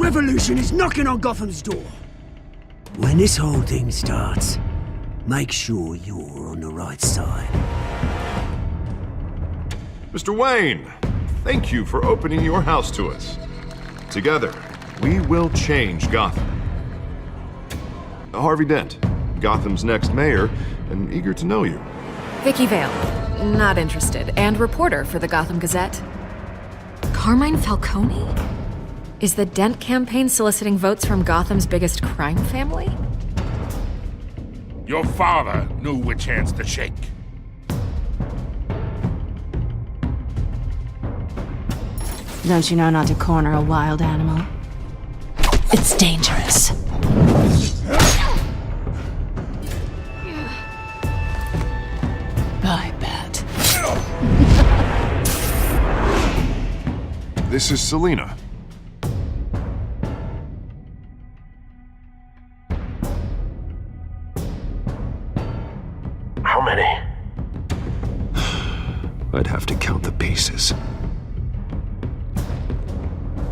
revolution is knocking on Gotham's door. When this whole thing starts, make sure you're on the right side. Mr. Wayne, thank you for opening your house to us. Together, we will change Gotham. Harvey Dent, Gotham's next mayor, and eager to know you. Vicky Vale, not interested, and reporter for the Gotham Gazette. Carmine Falcone? Is the Dent campaign soliciting votes from Gotham's biggest crime family? Your father knew which hands to shake. Don't you know not to corner a wild animal? It's dangerous. I bet. This is Selina. How many? I'd have to count the pieces.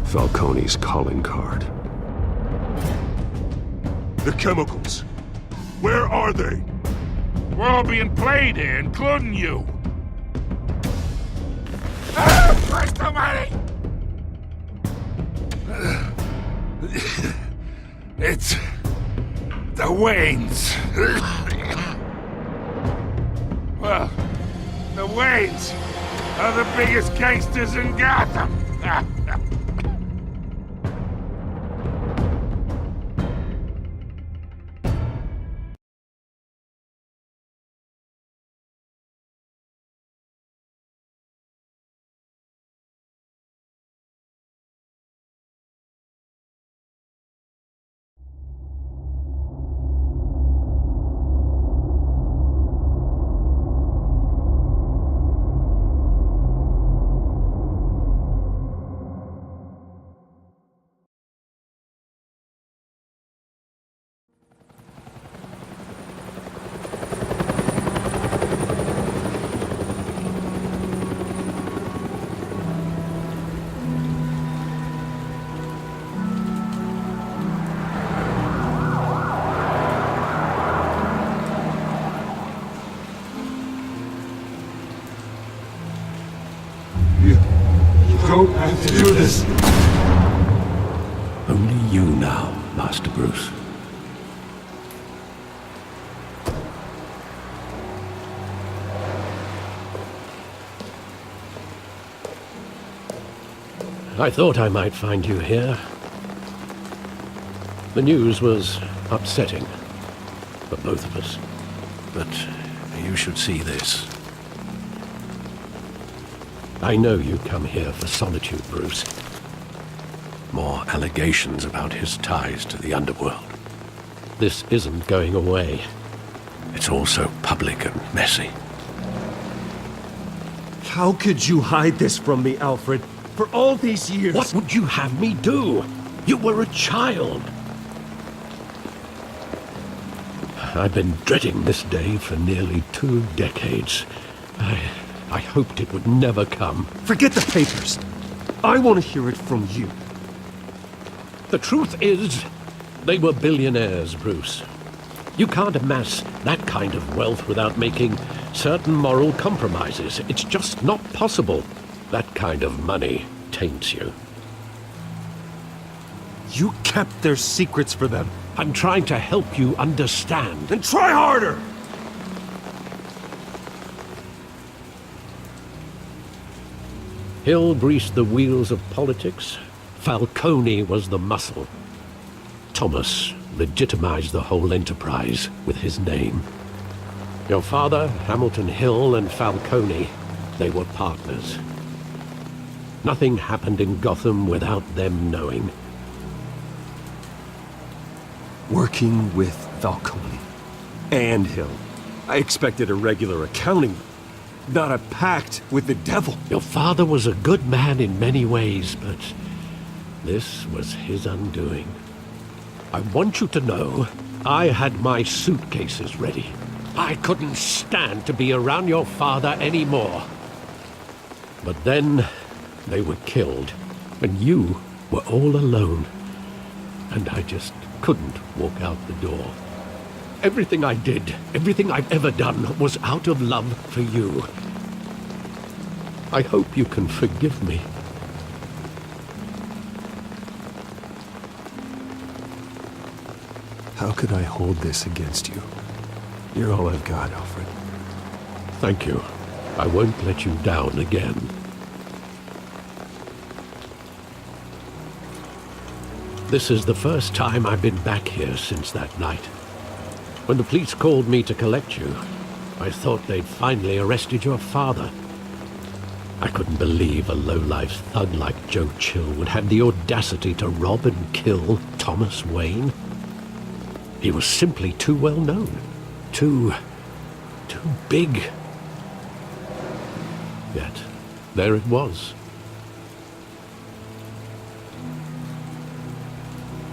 Falcone's calling card. The chemicals. Where are they? We're all being played here, including you. Where's the money? It's the Waynes. Well, the Waynes are the biggest gangsters in Gotham. Don't have to do this. Only you now, Master Bruce. I thought I might find you here. The news was upsetting for both of us. But you should see this. I know you come here for solitude, Bruce. More allegations about his ties to the underworld. This isn't going away. It's all so public and messy. How could you hide this from me, Alfred? For all these years... What would you have me do? You were a child. I've been dreading this day for nearly 2 decades. I hoped it would never come. Forget the papers. I want to hear it from you. The truth is, they were billionaires, Bruce. You can't amass that kind of wealth without making certain moral compromises. It's just not possible. That kind of money taints you. You kept their secrets for them. I'm trying to help you understand. Then try harder! Hill greased the wheels of politics. Falcone was the muscle. Thomas legitimized the whole enterprise with his name. Your father, Hamilton Hill, and Falcone, they were partners. Nothing happened in Gotham without them knowing. Working with Falcone and Hill. I expected a regular accounting, not a pact with the devil. Your father was a good man in many ways, but this was his undoing. I want you to know, I had my suitcases ready. I couldn't stand to be around your father anymore. But then, they were killed, and you were all alone. and I just couldn't walk out the door. Everything I did, everything I've ever done, was out of love for you. I hope you can forgive me. How could I hold this against you? You're all I've got, Alfred. Thank you. I won't let you down again. This is the first time I've been back here since that night. When the police called me to collect you, I thought they'd finally arrested your father. I couldn't believe a low-life thug like Joe Chill would have the audacity to rob and kill Thomas Wayne. He was simply too well known. Too big. Yet, there it was.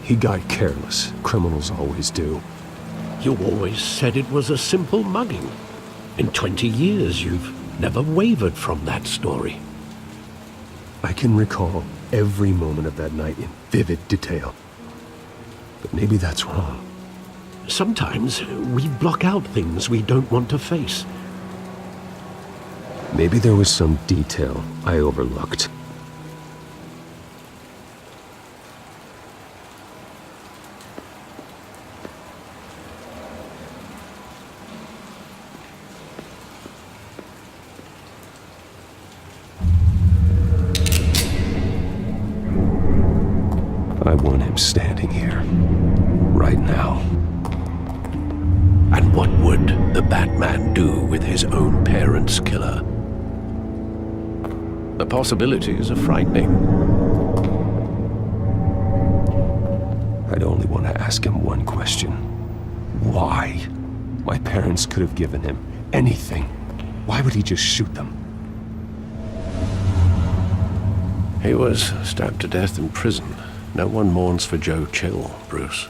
He got careless. Criminals always do. You always said it was a simple mugging. In 20 years, you've never wavered from that story. I can recall every moment of that night in vivid detail. But maybe that's wrong. Sometimes we block out things we don't want to face. Maybe there was some detail I overlooked. I want him standing here, right now. And what would the Batman do with his own parents' killer? The possibilities are frightening. I'd only want to ask him one question. Why? My parents could have given him anything. Why would he just shoot them? He was stabbed to death in prison. No one mourns for Joe Chill, Bruce.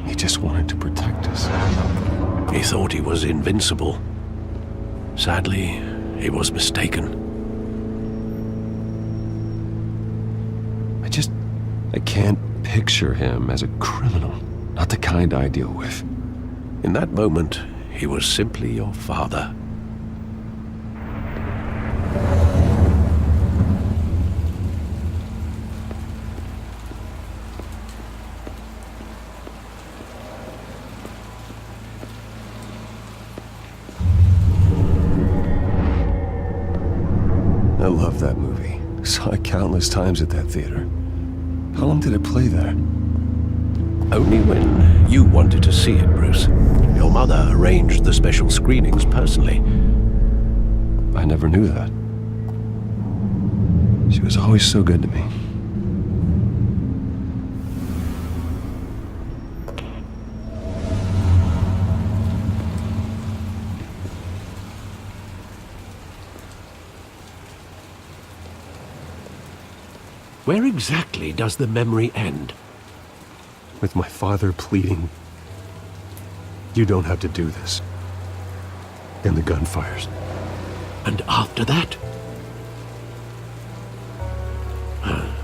He just wanted to protect us. He thought he was invincible. Sadly, he was mistaken. I can't picture him as a criminal. Not the kind I deal with. In that moment, he was simply your father. I love that movie. Saw it countless times at that theater. How long did it play there? Only when you wanted to see it, Bruce. Your mother arranged the special screenings personally. I never knew that. She was always so good to me. Where exactly does the memory end? With my father pleading, "You don't have to do this." And the gun fires. And after that?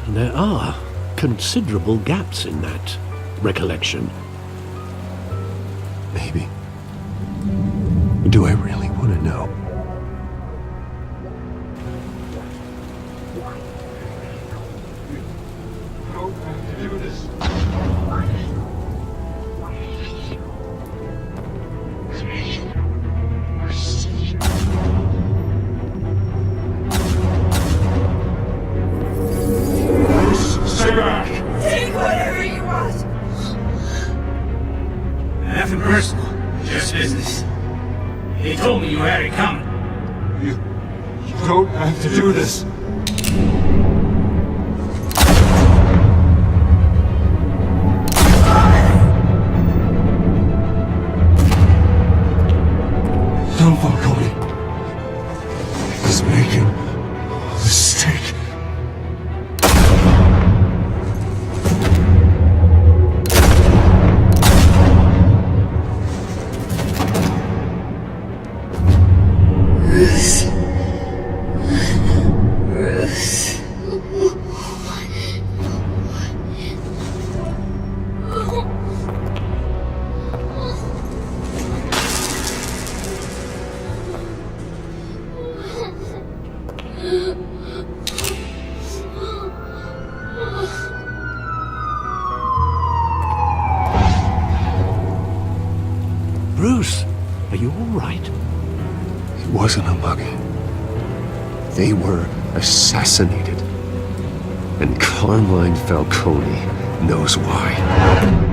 There are considerable gaps in that recollection. Maybe. Do I really want to know? Stay back! Take whatever you want! Nothing personal, just business. He told me you had it coming. You don't have to do this. Don't follow me. He's making a mistake. It wasn't a mugging. They were assassinated. And Carmine Falcone knows why.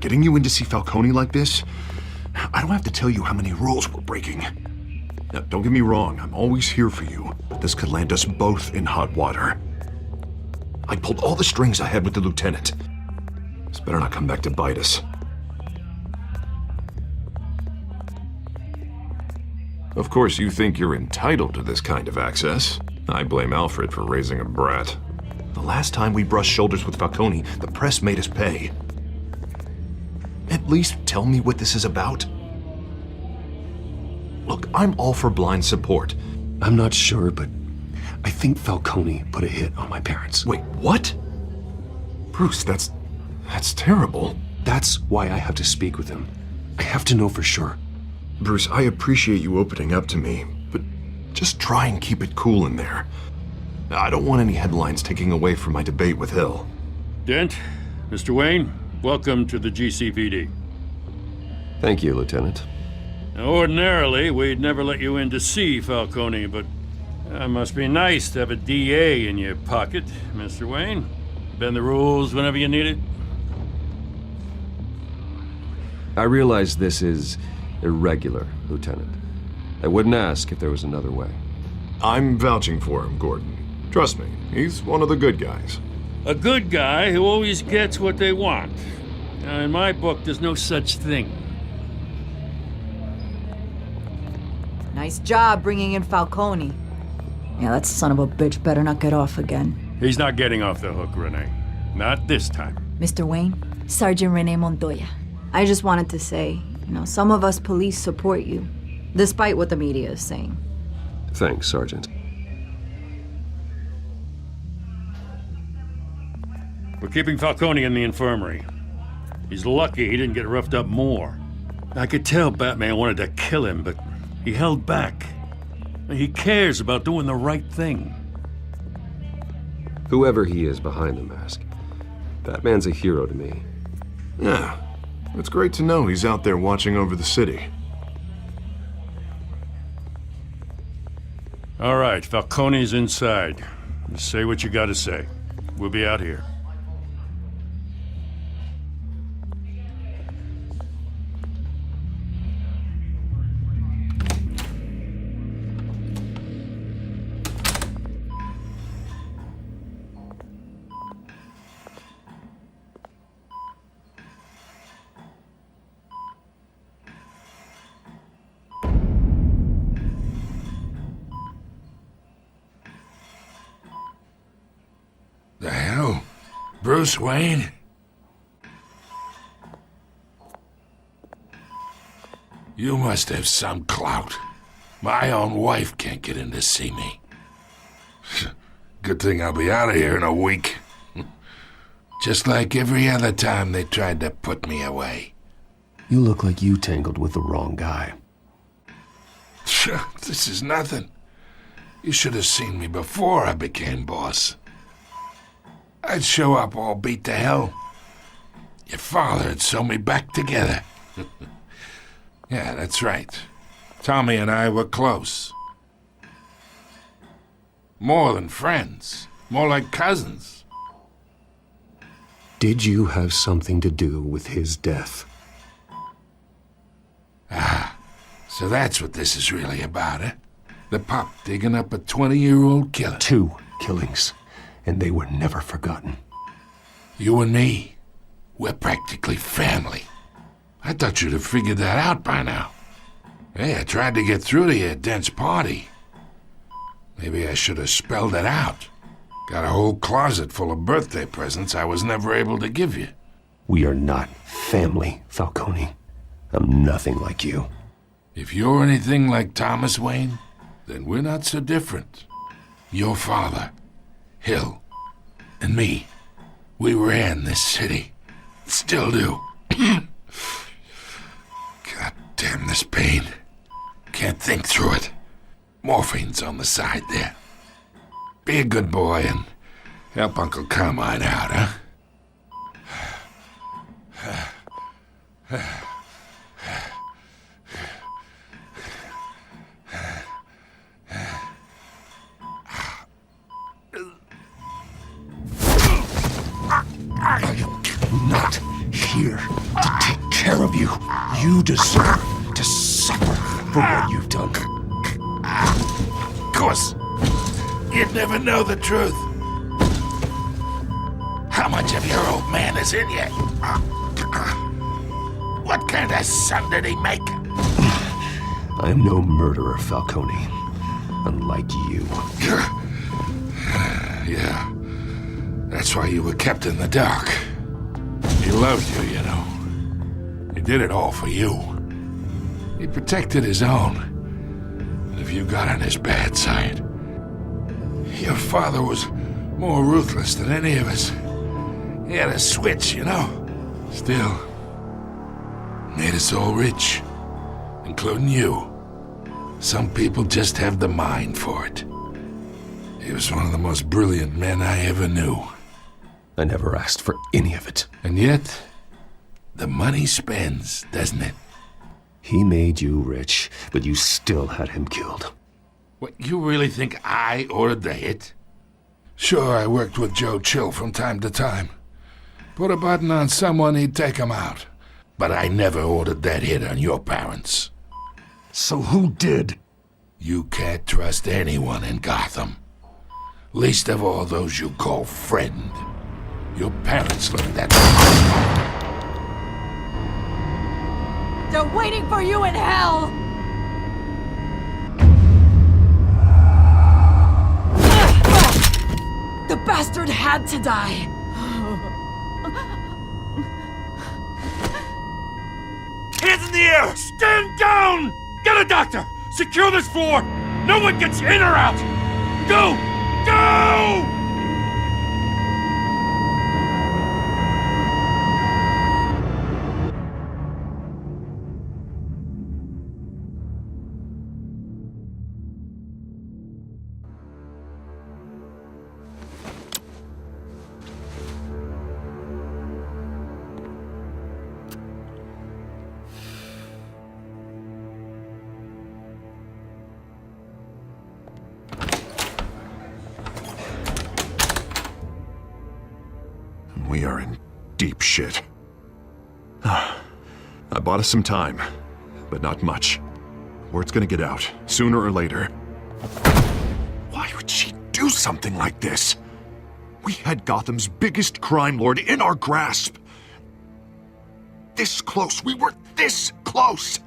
Getting you in to see Falcone like this? I don't have to tell you how many rules we're breaking. Now, don't get me wrong, I'm always here for you, but this could land us both in hot water. I pulled all the strings I had with the lieutenant. This better not come back to bite us. Of course, you think you're entitled to this kind of access. I blame Alfred for raising a brat. The last time we brushed shoulders with Falcone, the press made us pay. At least tell me what this is about. Look, I'm all for blind support. I'm not sure, but I think Falcone put a hit on my parents. Wait, what? Bruce, that's terrible. That's why I have to speak with him. I have to know for sure. Bruce, I appreciate you opening up to me, but just try and keep it cool in there. I don't want any headlines taking away from my debate with Hill. Dent, Mr. Wayne, welcome to the GCPD. Thank you, Lieutenant. Now, ordinarily, we'd never let you in to see Falcone, but it must be nice to have a DA in your pocket, Mr. Wayne. Bend the rules whenever you need it. I realize this is irregular, Lieutenant. I wouldn't ask if there was another way. I'm vouching for him, Gordon. Trust me, he's one of the good guys. A good guy who always gets what they want. Now, in my book, there's no such thing. Nice job bringing in Falcone. Yeah, that son of a bitch better not get off again. He's not getting off the hook, Renee. Not this time. Mr. Wayne, Sergeant Renee Montoya. I just wanted to say, some of us police support you, despite what the media is saying. Thanks, Sergeant. We're keeping Falcone in the infirmary. He's lucky he didn't get roughed up more. I could tell Batman wanted to kill him, but he held back. He cares about doing the right thing. Whoever he is behind the mask, Batman's a hero to me. Yeah, it's great to know he's out there watching over the city. All right, Falcone's inside. Just say what you gotta say. We'll be out here. The hell? Bruce Wayne? You must have some clout. My own wife can't get in to see me. Good thing I'll be out of here in a week. Just like every other time they tried to put me away. You look like you tangled with the wrong guy. This is nothing. You should have seen me before I became boss. I'd show up all beat to hell. Your father'd sew me back together. Yeah, that's right. Tommy and I were close. More than friends. More like cousins. Did you have something to do with his death? So that's what this is really about, eh? The pup digging up a 20-year-old killer. 2 killings, and they were never forgotten. You and me, we're practically family. I thought you'd have figured that out by now. Hey, I tried to get through to you at Dent's party. Maybe I should have spelled it out. Got a whole closet full of birthday presents I was never able to give you. We are not family, Falcone. I'm nothing like you. If you're anything like Thomas Wayne, then we're not so different. Your father, Hill, and me, we ran this city. Still do. God damn this pain. Can't think through it. Morphine's on the side there. Be a good boy and help Uncle Carmine out, huh? I'm not here to take care of you. You deserve to suffer for what you've done. Of course. You'd never know the truth. How much of your old man is in you? What kind of son did he make? I am no murderer, Falcone. Unlike you. Yeah. That's why you were kept in the dark. He loved you, you know. He did it all for you. He protected his own. And if you got on his bad side, your father was more ruthless than any of us. He had a switch, you know. Still, made us all rich, including you. Some people just have the mind for it. He was one of the most brilliant men I ever knew. I never asked for any of it. And yet, the money spends, doesn't it? He made you rich, but you still had him killed. What, you really think I ordered the hit? Sure, I worked with Joe Chill from time to time. Put a button on someone, he'd take him out. But I never ordered that hit on your parents. So who did? You can't trust anyone in Gotham. Least of all those you call friend. Your parents learned that. They're waiting for you in hell! The bastard had to die! Hands in the air! Stand down! Get a doctor! Secure this floor! No one gets in or out! Go! Go! We are in deep shit. I bought us some time, but not much. Word's gonna get out, sooner or later. Why would she do something like this? We had Gotham's biggest crime lord in our grasp. This close, we were this close!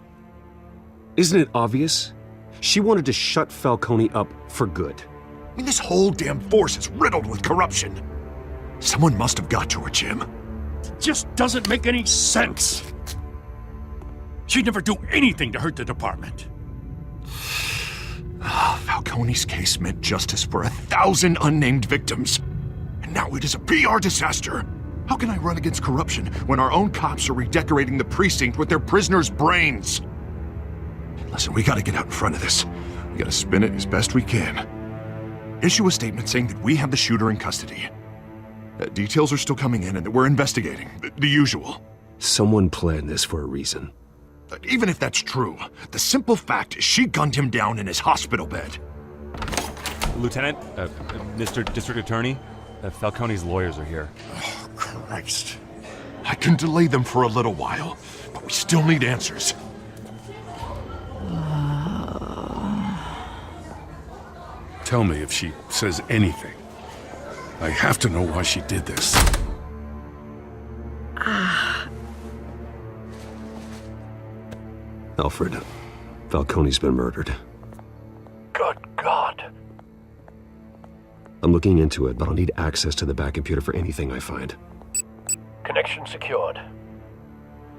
Isn't it obvious? She wanted to shut Falcone up for good. I mean, this whole damn force is riddled with corruption. Someone must have got to her, Jim. It just doesn't make any sense. She'd never do anything to hurt the department. Falcone's case meant justice for 1,000 unnamed victims. And now it is a PR disaster. How can I run against corruption when our own cops are redecorating the precinct with their prisoners' brains? Listen, we gotta get out in front of this. We gotta spin it as best we can. Issue a statement saying that we have the shooter in custody. Details are still coming in and that we're investigating. The usual. Someone planned this for a reason. Even if that's true, the simple fact is she gunned him down in his hospital bed. Lieutenant, Mr. District Attorney, Falcone's lawyers are here. Oh, Christ. I can delay them for a little while, but we still need answers. Tell me if she says anything. I have to know why she did this. Alfred, Falcone's been murdered. Good God. I'm looking into it, but I'll need access to the back computer for anything I find. Connection secured.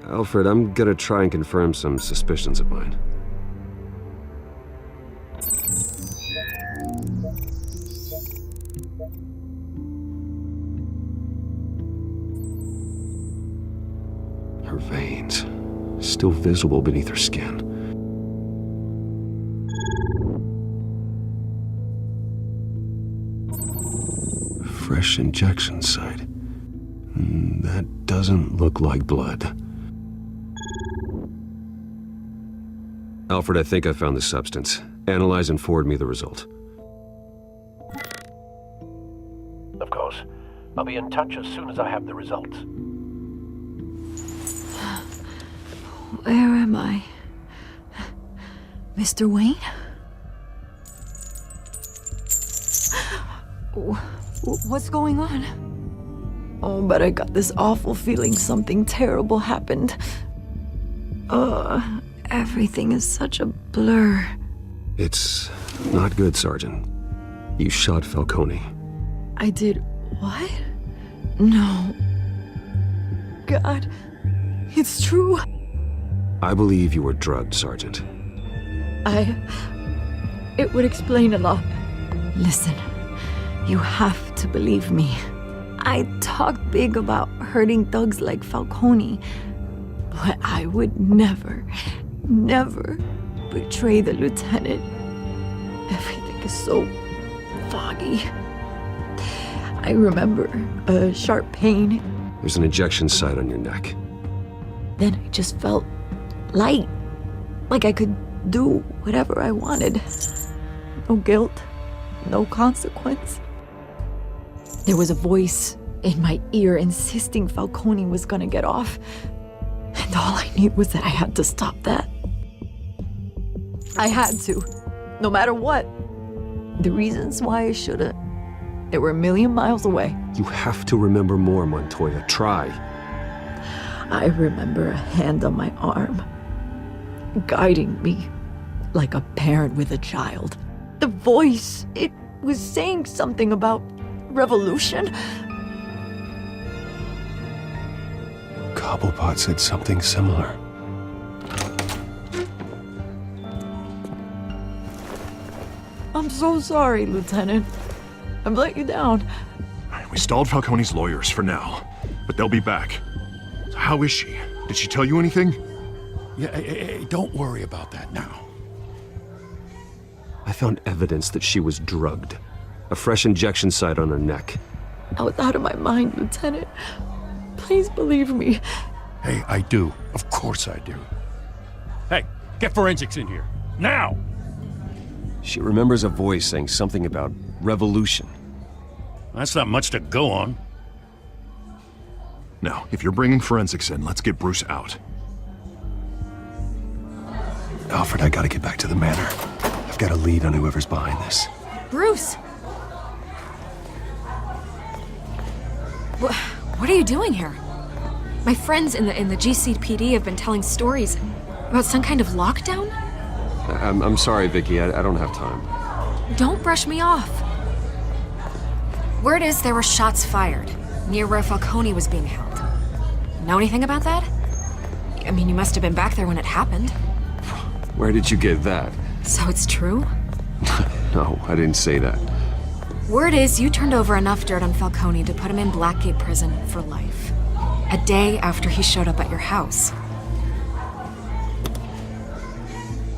Alfred, I'm gonna try and confirm some suspicions of mine. Her veins, still visible beneath her skin. Fresh injection site. That doesn't look like blood. Alfred, I think I found the substance. Analyze and forward me the result. Of course. I'll be in touch as soon as I have the results. Where am I? Mr. Wayne? What's going on? Oh, but I got this awful feeling something terrible happened. Everything is such a blur. It's not good, Sergeant. You shot Falcone. I did what? No. God, it's true. I believe you were drugged, Sergeant. It would explain a lot. Listen, you have to believe me. I talk big about hurting thugs like Falcone, but I would never betray the lieutenant. Everything is so foggy. I remember a sharp pain. There's an injection site on your neck. Then I just felt light, like I could do whatever I wanted. No guilt, no consequence. There was a voice in my ear insisting Falcone was gonna get off. And all I knew was that I had to stop that. I had to, no matter what. The reasons why I should've, they were a million miles away. You have to remember more, Montoya. Try. I remember a hand on my arm, guiding me like a parent with a child. The voice, it was saying something about revolution. Cobblepot said something similar. I'm so sorry, Lieutenant. I've let you down. We stalled Falcone's lawyers for now, but they'll be back. So how is she? Did she tell you anything? Yeah, hey, don't worry about that now. I found evidence that she was drugged. A fresh injection site on her neck. I was out of my mind, Lieutenant. Please believe me. Hey, I do. Of course I do. Hey, get forensics in here. Now! She remembers a voice saying something about revolution. That's not much to go on. Now, if you're bringing forensics in, let's get Bruce out. Alfred, I gotta get back to the manor. I've got a lead on whoever's behind this. Bruce! What are you doing here? My friends in the GCPD have been telling stories about some kind of lockdown? I'm sorry, Vicky. I don't have time. Don't brush me off. Word is there were shots fired near where Falcone was being held. Know anything about that? I mean, you must have been back there when it happened. Where did you get that? So it's true? No, I didn't say that. Word is you turned over enough dirt on Falcone to put him in Blackgate Prison for life. A day after he showed up at your house.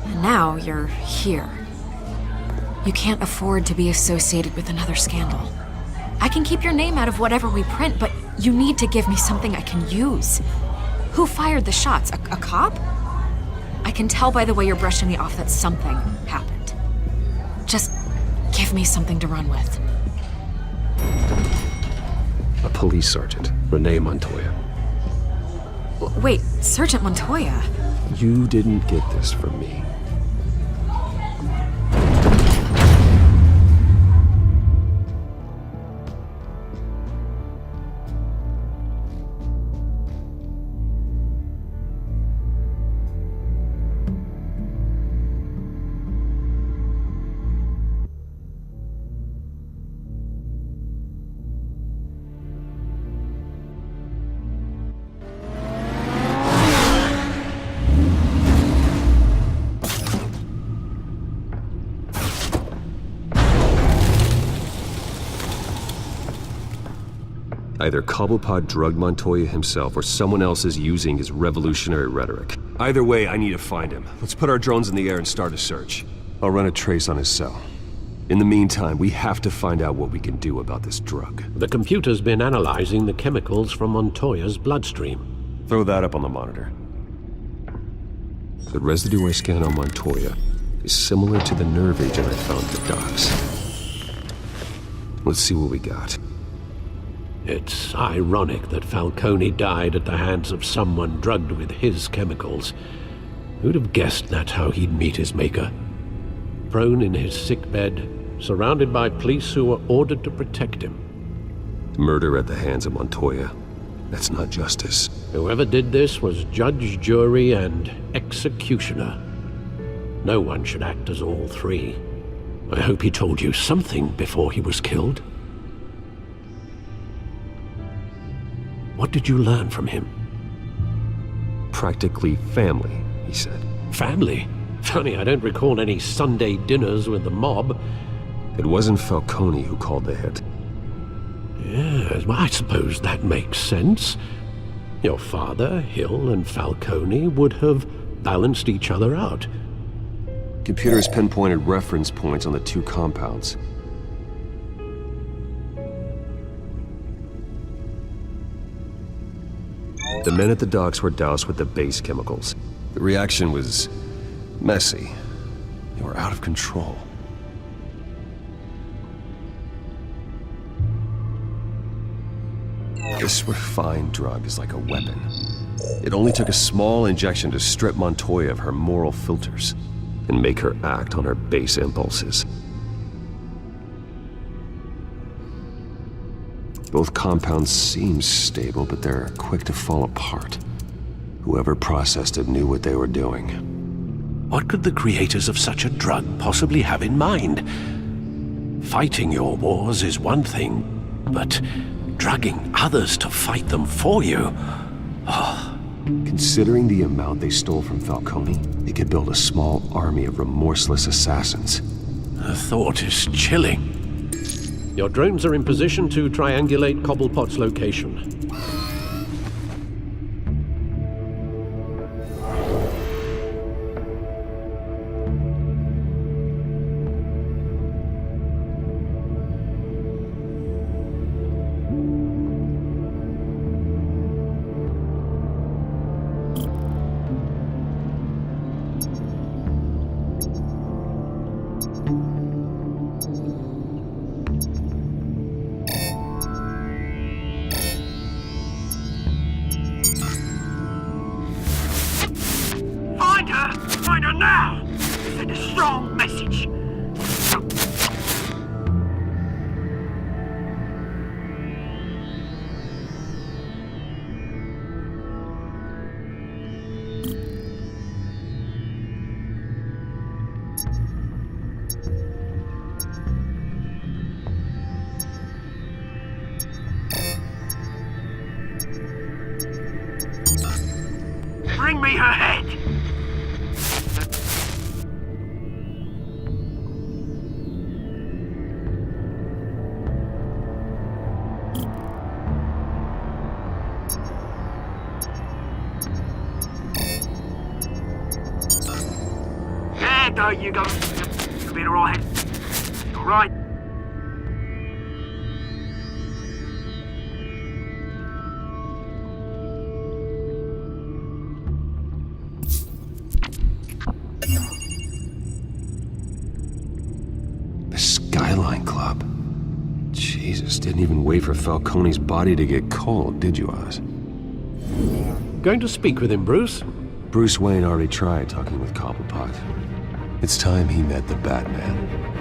And now you're here. You can't afford to be associated with another scandal. I can keep your name out of whatever we print, but you need to give me something I can use. Who fired the shots? A cop? I can tell by the way you're brushing me off that something happened. Just give me something to run with. A police sergeant, Renee Montoya. Wait, Sergeant Montoya? You didn't get this from me. Either Cobblepot drugged Montoya himself or someone else is using his revolutionary rhetoric. Either way, I need to find him. Let's put our drones in the air and start a search. I'll run a trace on his cell. In the meantime, we have to find out what we can do about this drug. The computer's been analyzing the chemicals from Montoya's bloodstream. Throw that up on the monitor. The residue I scan on Montoya is similar to the nerve agent I found at the docks. Let's see what we got. It's ironic that Falcone died at the hands of someone drugged with his chemicals. Who'd have guessed that's how he'd meet his maker? Prone in his sickbed, surrounded by police who were ordered to protect him. Murder at the hands of Montoya. That's not justice. Whoever did this was judge, jury, and executioner. No one should act as all three. I hope he told you something before he was killed. What did you learn from him? Practically family, he said. Family? Funny, I don't recall any Sunday dinners with the mob. It wasn't Falcone who called the hit. Yes, well, I suppose that makes sense. Your father, Hill, and Falcone would have balanced each other out. Computers pinpointed reference points on the two compounds. The men at the docks were doused with the base chemicals. The reaction was messy. They were out of control. This refined drug is like a weapon. It only took a small injection to strip Montoya of her moral filters and make her act on her base impulses. Both compounds seem stable, but they're quick to fall apart. Whoever processed it knew what they were doing. What could the creators of such a drug possibly have in mind? Fighting your wars is one thing, but drugging others to fight them for you? Oh. Considering the amount they stole from Falcone, they could build a small army of remorseless assassins. The thought is chilling. Your drones are in position to triangulate Cobblepot's location. Find her now! Send a strong message. Bring me her head! There you go. You'll be alright. Alright. The Skyline Club. Jesus, didn't even wait for Falcone's body to get cold, did you, Oz? Going to speak with him, Bruce? Bruce Wayne already tried talking with Cobblepot. It's time he met the Batman.